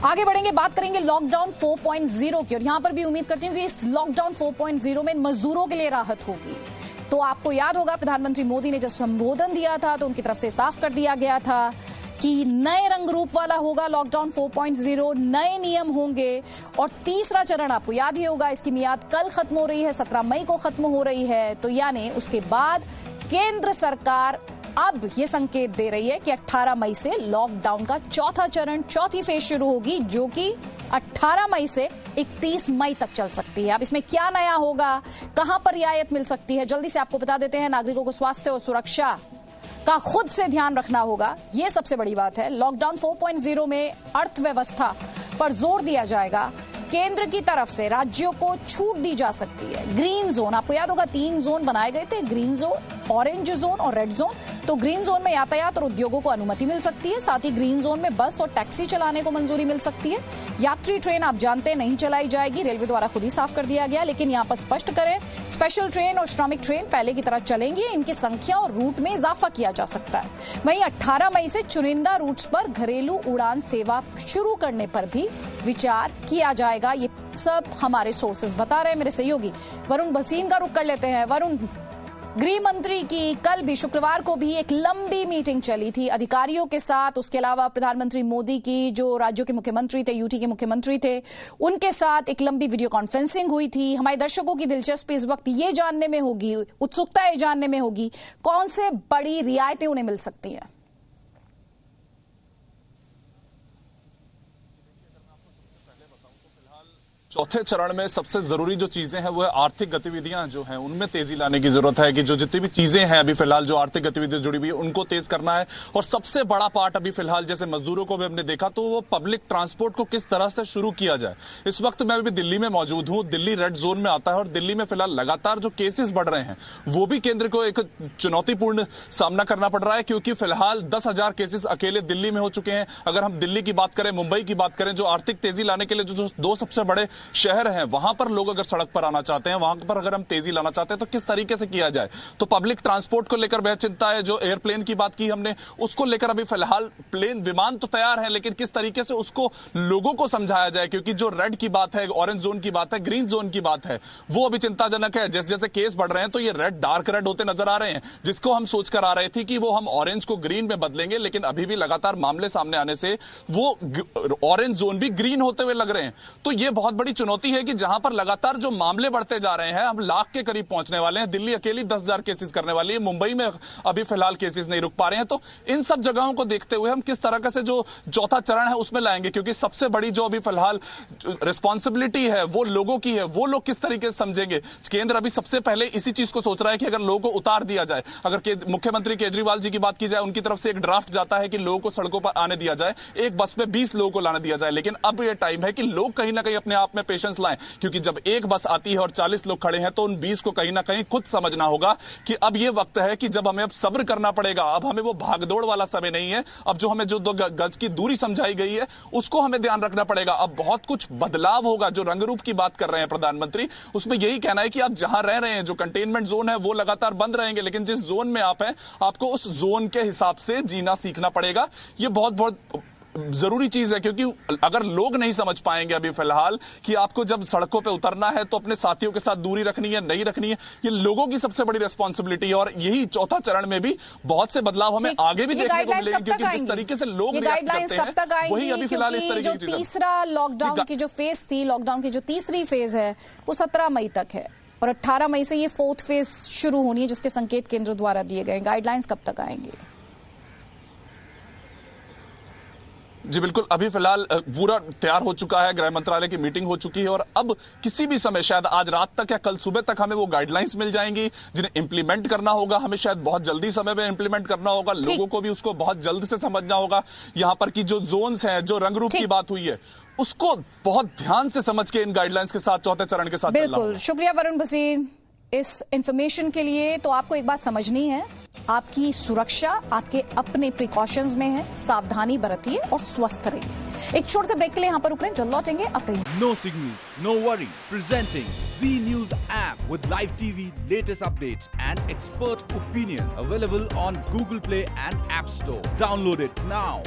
आगे बढ़ेंगे, बात करेंगे लॉकडाउन 4.0 की, और यहां पर भी उम्मीद करती हूं कि इस लॉकडाउन 4.0 में मजदूरों के लिए राहत होगी। तो आपको याद होगा प्रधानमंत्री मोदी ने जब संबोधन दिया था तो उनकी तरफ से साफ कर दिया गया था कि नए रंग रूप वाला होगा लॉकडाउन 4.0, नए नियम होंगे। और तीसरा चरण आपको याद ही होगा, इसकी मियाद कल खत्म हो रही है, 17 मई को खत्म हो रही है। तो यानी उसके बाद केंद्र सरकार अब ये संकेत दे रही है कि 18 मई से लॉकडाउन का चौथा चरण, चौथी फेज शुरू होगी, जो कि 18 मई से 31 मई तक चल सकती है। अब इसमें क्या नया होगा, कहां पर रियायत मिल सकती है, जल्दी से आपको बता देते हैं। नागरिकों को स्वास्थ्य और सुरक्षा का खुद से ध्यान रखना होगा, यह सबसे बड़ी बात है। लॉकडाउन 4.0 में अर्थव्यवस्था पर जोर दिया जाएगा। केंद्र की तरफ से राज्यों को छूट दी जा सकती है। ग्रीन जोन, आपको याद होगा 3 जोन बनाए गए थे, ग्रीन जोन, ऑरेंज जोन और रेड जोन। तो ग्रीन जोन में यातायात और उद्योगों को अनुमति मिल सकती है, साथ ही ग्रीन जोन में बस और टैक्सी चलाने को मंजूरी मिल सकती है। यात्री ट्रेन आप जानते हैं नहीं चलाई जाएगी, रेलवे द्वारा खुद ही साफ कर दिया गया। लेकिन यहां पर स्पष्ट करें, स्पेशल ट्रेन और श्रमिक ट्रेन पहले की तरह चलेंगी, इनकी संख्या और रूट में इजाफा किया जा सकता है। वहीं 18 मई से चुनिंदा रूट्स पर घरेलू उड़ान सेवा शुरू करने पर भी विचार किया जाएगा। ये सब हमारे सोर्सेज बता रहे हैं। मेरे सहयोगी वरुण भसीन का रुख कर लेते हैं। वरुण, गृह मंत्री की कल भी शुक्रवार को भी एक लंबी मीटिंग चली थी अधिकारियों के साथ। उसके अलावा प्रधानमंत्री मोदी की जो राज्यों के मुख्यमंत्री थे, यूटी के मुख्यमंत्री थे, उनके साथ एक लंबी वीडियो कॉन्फ्रेंसिंग हुई थी। हमारे दर्शकों की दिलचस्पी इस वक्त ये जानने में होगी, उत्सुकता ये जानने में होगी, कौन से बड़ी रियायतें उन्हें मिल सकती हैं। चौथे चरण में सबसे जरूरी जो चीजें हैं वो है आर्थिक गतिविधियां जो हैं उनमें तेजी लाने की जरूरत है कि जो जितनी भी चीजें हैं अभी फिलहाल जो आर्थिक गतिविधियां जुड़ी हुई है उनको तेज करना है। और सबसे बड़ा पार्ट अभी फिलहाल जैसे मजदूरों को भी हमने देखा तो वो पब्लिक ट्रांसपोर्ट को किस तरह से शुरू किया जाए। इस वक्त मैं अभी दिल्ली में मौजूद हूं, दिल्ली रेड जोन में आता है और दिल्ली में फिलहाल लगातार जो केसेस बढ़ रहे हैं वो भी केंद्र को एक चुनौतीपूर्ण सामना करना पड़ रहा है, क्योंकि फिलहाल 10,000 केसेस अकेले दिल्ली में हो चुके हैं। अगर हम दिल्ली की बात करें, मुंबई की बात करें, जो आर्थिक तेजी लाने के लिए जो 2 सबसे बड़े शहर हैं वहां पर लोग अगर सड़क पर आना चाहते हैं, वहां पर अगर हम तेजी लाना चाहते हैं तो किस तरीके से किया जाए। तो पब्लिक ट्रांसपोर्ट को लेकर बेहद चिंता है। जो एयरप्लेन की बात की हमने, उसको लेकर अभी फिलहाल प्लेन विमान तो तैयार है, लेकिन किस तरीके से उसको लोगों को समझाया जाए, क्योंकि जो रेड की बात है, ऑरेंज जोन की बात है, ग्रीन जोन की बात है, वो अभी चिंताजनक है। जैसे जैसे केस बढ़ रहे हैं तो ये रेड डार्क रेड होते नजर आ रहे हैं, जिसको हम सोचकर आ रहे थे कि वो हम ऑरेंज को ग्रीन में बदलेंगे, लेकिन अभी भी लगातार मामले सामने आने से वो ऑरेंज जोन भी ग्रीन होते हुए लग रहे हैं। तो ये बहुत बड़ी चुनौती है कि जहां पर लगातार जो मामले बढ़ते जा रहे हैं, हम लाख के करीब पहुंचने वाले हैं। दिल्ली अकेली 10,000 केसेस करने वाली है, मुंबई में अभी फिलहाल केसेस नहीं रुक पा रहे हैं। तो इन सब जगहों को देखते हुए हम किस तरह से जो चौथा चरण है उसमें लाएंगे, क्योंकि सबसे बड़ी जो अभी फिलहाल रिस्पॉन्सिबिलिटी है वो लोगों की है। वो लोग किस तरीके से समझेंगे। केंद्र अभी सबसे पहले इसी चीज को सोच रहा है कि अगर लोगों को उतार दिया जाए, अगर मुख्यमंत्री केजरीवाल जी की बात की जाए, उनकी तरफ से एक ड्राफ्ट जाता है कि लोगों को सड़कों पर आने दिया जाए, एक बस में 20 लोगों को लाने दिया जाए। लेकिन अब यह टाइम है कि लोग कहीं ना कहीं अपने आप में पेशेंस लाएं, क्योंकि जब एक बस आती है और 40 लोग खड़े हैं तो उन 20 को कहीं ना कहीं खुद समझना होगा कि अब यह वक्त है कि जब हमें अब सब्र करना पड़ेगा। अब हमें वो भागदौड़ वाला समय नहीं है। अब जो हमें जो 2 गज की दूरी समझाई गई है उसको हमें ध्यान रखना पड़ेगा। अब बहुत कुछ बदलाव होगा। जो रंग रूप की बात कर रहे हैं प्रधानमंत्री, उसमें यही कहना है कि आप जहां रह रहे हैं, जो कंटेनमेंट जोन है वो लगातार बंद रहेंगे, लेकिन जिस जोन में आप हैं आपको उस जोन के हिसाब से जीना सीखना पड़ेगा। ये बहुत बहुत जरूरी चीज है, क्योंकि अगर लोग नहीं समझ पाएंगे अभी फिलहाल कि आपको जब सड़कों पे उतरना है तो अपने साथियों के साथ दूरी रखनी है, नहीं रखनी है, ये लोगों की सबसे बड़ी रिस्पॉन्सिबिलिटी है। और यही चौथा चरण में भी बहुत से बदलाव हमें आगे भी देखने को मिलेंगे, क्योंकि जिस तरीके से लोग गाइडलाइंस कब तक आएंगी, वही अभी फिलहाल इस तरीके की जो तीसरा लॉकडाउन की जो फेज थी, लॉकडाउन की जो तीसरी फेज है वो 17 मई तक है और 18 मई से ये 4th फेज शुरू होनी है, जिसके संकेत केंद्र द्वारा दिए गए। गाइडलाइंस कब तक आएंगे? जी बिल्कुल, अभी फिलहाल पूरा तैयार हो चुका है, गृह मंत्रालय की मीटिंग हो चुकी है और अब किसी भी समय, शायद आज रात तक या कल सुबह तक, हमें वो गाइडलाइंस मिल जाएंगी जिन्हें इंप्लीमेंट करना होगा। हमें शायद बहुत जल्दी समय में इंप्लीमेंट करना होगा, लोगों को भी उसको बहुत जल्द से समझना होगा। यहां पर की जो जोन्स हैं, जो रंग रूप की बात हुई है, उसको बहुत ध्यान से समझ के इन गाइडलाइंस के साथ चौथे चरण के साथ बिल्कुल। शुक्रिया वरुण भसीन इस इंफॉर्मेशन के लिए। तो आपको एक बात समझनी है, आपकी सुरक्षा आपके अपने प्रिकॉशंस में है। सावधानी बरतिए और स्वस्थ रहिए। एक छोटे से ब्रेक के लिए यहां पर रुक रहे हैं, जल्द लौटेंगे। अपने no signal, no worry, presenting Zee News app with live TV, latest updates and expert opinion, available on Google Play and App Store. Download it now.